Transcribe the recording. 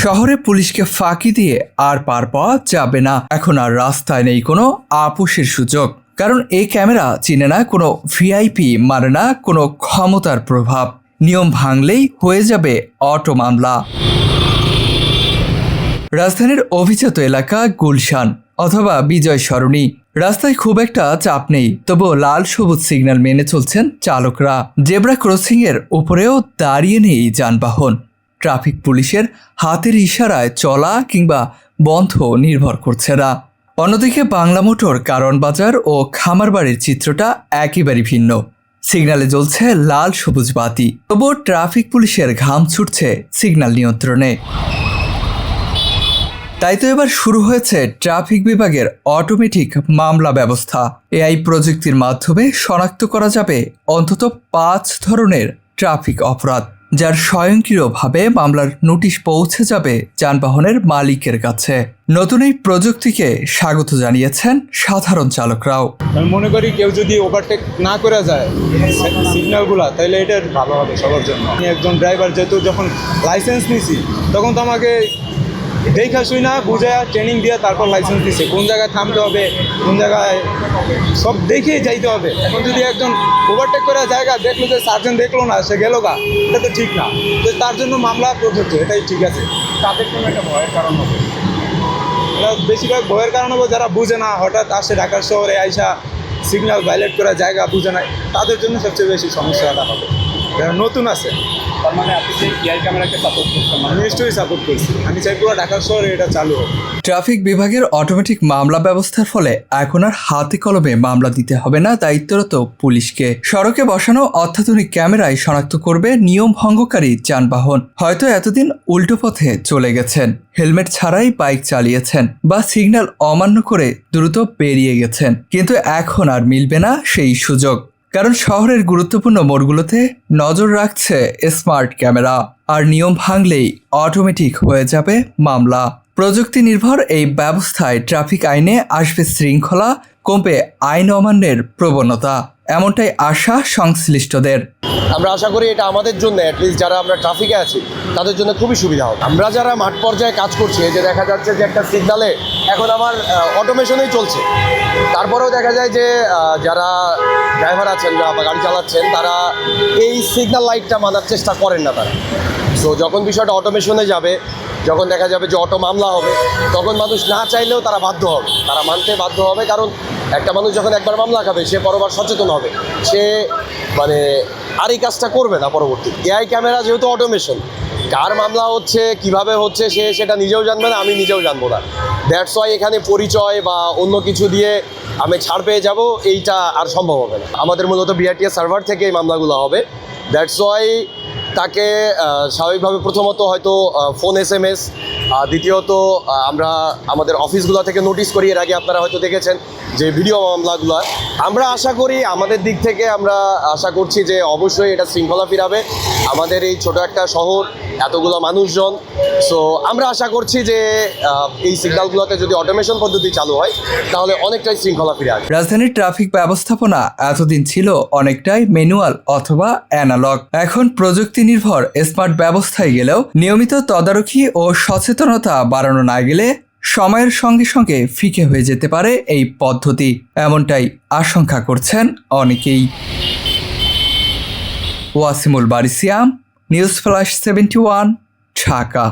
শহরে পুলিশকে ফাঁকি দিয়ে আর পার পাওয়া যাবে না। এখন আর রাস্তায় নেই কোনো আপোষের সুযোগ, কারণ এই ক্যামেরা চিনে না কোনো ভিআইপি, মানে না কোনো ক্ষমতার প্রভাব। নিয়ম ভাঙলেই হয়ে যাবে অটো মামলা। রাজধানীর অভিজাত এলাকা গুলশান অথবা বিজয় সরণি, রাস্তায় খুব একটা চাপ নেই, তবুও লাল সবুজ সিগন্যাল মেনে চলছেন চালকরা। জেব্রা ক্রসিং এর উপরেও দাঁড়িয়ে নেই যানবাহন। ট্রাফিক পুলিশের হাতের ইশারায় চলা কিংবা বন্ধ নির্ভর করছে না। অন্যদিকে বাংলা মোটর, কারণ বাজার ও খামারবাড়ির চিত্রটা একেবারে ভিন্ন। সিগন্যালে জ্বলছে লাল সবুজ বাতি, তবুও ট্রাফিক পুলিশের ঘাম ছুটছে সিগন্যাল নিয়ন্ত্রণে। তাই তো এবার শুরু হয়েছে ট্রাফিক বিভাগের অটোমেটিক মামলা ব্যবস্থা। এআই প্রযুক্তির মাধ্যমে শনাক্ত করা যাবে অন্তত 5 ধরনের ট্রাফিক অপরাধ, যার স্বয়ংক্রিয়ভাবে মামলার নোটিশ পৌঁছে যাবে যানবাহনের মালিকের কাছে। নতুন এই প্রযুক্তিকে স্বাগত জানিয়েছেন সাধারণ চালকরাও। আমি মনে করি কেউ যদি ওভারটেক না করে যায় সিগন্যালগুলো, তাহলে এটা ভালো হবে সবার জন্য। আমি একজন ড্রাইভার, যেহেতু যখন লাইসেন্স নিছি তখন তো আমাকে দেখা শুই না বুঝায় ট্রেনিং দিয়ে তারপর লাইসেন্স দিছে, কোন জায়গায় থামতে হবে, কোন জায়গায় সব দেখে যাইতে হবে। এখন যদি একজন ওভারটেক করে জায়গা দেখলো যে সার্জেন্ট দেখলো না, সে গেল গা, এটা তো ঠিক না। তো তার জন্য মামলা প্রযোজ্য, এটাই ঠিক আছে। তাদের কোনো একটা ভয়ের কারণ হবে, এটা বেশিরভাগ ভয়ের কারণ হবে যারা বুঝে না, হঠাৎ আসে ঢাকার শহরে আইসা সিগন্যাল ভায়োলেট করা জায়গা বুঝে না, তাদের জন্য সবচেয়ে বেশি সমস্যাটা হবে যারা নতুন আছে। তার মানে আপনি যে এআই ক্যামেরাকে সাপোর্ট করছেন? আমি নিশ্চয়ই সাপোর্ট করছি। আমি চাই পুরো ঢাকার শহরে এটা চালু হোক। ট্রাফিক বিভাগের অটোমেটিক মামলা ব্যবস্থার ফলে এখন আর হাতে কলমে মামলা দিতে হবে না দায়িত্বরত পুলিশকে। সড়কে বসানো অত্যাধুনিক ক্যামেরায় শনাক্ত করবে নিয়ম ভঙ্গকারী যানবাহন। হয়তো এতদিন উল্টো পথে চলে গেছেন, হেলমেট ছাড়াই বাইক চালিয়েছেন বা সিগন্যাল অমান্য করে দ্রুত বেরিয়ে গেছেন, কিন্তু এখন আর মিলবে না সেই সুযোগ। কারণ শহরের গুরুত্বপূর্ণ মোড়গুলোতে নজর রাখছে স্মার্ট ক্যামেরা, আর নিয়ম ভাঙলেই অটোমেটিক হয়ে যাবে মামলা। প্রযুক্তি নির্ভর এই ব্যবস্থায় ট্রাফিক আইনে আসবে শৃঙ্খলা, কমবে আইন অমান্যের প্রবণতা, এমনটাই আশা সংশ্লিষ্টদের। আমরা আশা করি এটা আমাদের জন্য, অ্যাটলিস্ট যারা আমরা ট্রাফিকে আছি তাদের জন্য খুবই সুবিধা হবে। আমরা যারা মাঠ পর্যায়ে কাজ করছি, যে দেখা যাচ্ছে যে একটা সিগনালে এখন আমার অটোমেশনেই চলছে, তারপরেও দেখা যায় যে যারা ড্রাইভার আছেন বা গাড়ি চালাচ্ছেন, তারা এই সিগন্যাল লাইটটা মানার চেষ্টা করেন না তারা। সো যখন বিষয়টা অটোমেশনে যাবে, যখন দেখা যাবে যে অটো মামলা হবে, তখন মানুষ না চাইলেও তারা বাধ্য হবে, তারা মানতে বাধ্য হবে। কারণ একটা মানুষ যখন একবার মামলা খাবে, সে পরবার সচেতন হবে, সে মানে আর এই কাজটা করবে না পরবর্তী। এআই ক্যামেরা যেহেতু অটোমেশন, কার মামলা হচ্ছে, কিভাবে হচ্ছে, সে সেটা নিজেও জানবে না, আমি নিজেও জানবো না। দ্যাটস ওয়াই এখানে পরিচয় বা অন্য কিছু দিয়ে আমি ছাড় পেয়ে যাব, এইটা আর সম্ভব হবে না। আমাদের মূলত বিআরটিএস সার্ভার থেকে এই মামলাগুলো হবে। দ্যাটস ওয়াই তাকে স্বাভাবিকভাবে প্রথমত হয়তো ফোন SMS, দ্বিতীয়ত আমরা আমাদের অফিসগুলো থেকে নোটিশ করি। এর আগে আপনারা হয়তো দেখেছেন যে ভিডিও মামলাগুলো। আমরা আশা করি, আমাদের দিক থেকে আমরা আশা করছি যে অবশ্যই এটা শৃঙ্খলা ফিরাবে আমাদের এই ছোট একটা শহর, এতগুলো মানুষজন। সো আমরা আশা করছি যে এই সিগন্যালগুলোতে যদি অটোমেশন পদ্ধতি চালু হয়, তাহলে অনেকটাই শৃঙ্খলা ফিরে আসবে। রাজধানীর ট্রাফিক ব্যবস্থাপনা এতদিন ছিল অনেকটাই ম্যানুয়াল অথবা অ্যানালগ। এখন প্রযুক্তি নির্ভর স্মার্ট ব্যবস্থায় গেলেও নিয়মিত তদারকি ও সচেতনতা বাড়ানো না গেলে সময়ের সঙ্গে সঙ্গে ফিকে হয়ে যেতে পারে এই পদ্ধতি, এমনটাই আশঙ্কা করছেন অনেকেই। ওয়াসিমুল বারিসিয়াম, নিউজ ফ্ল্যাশ 71, ঢাকা।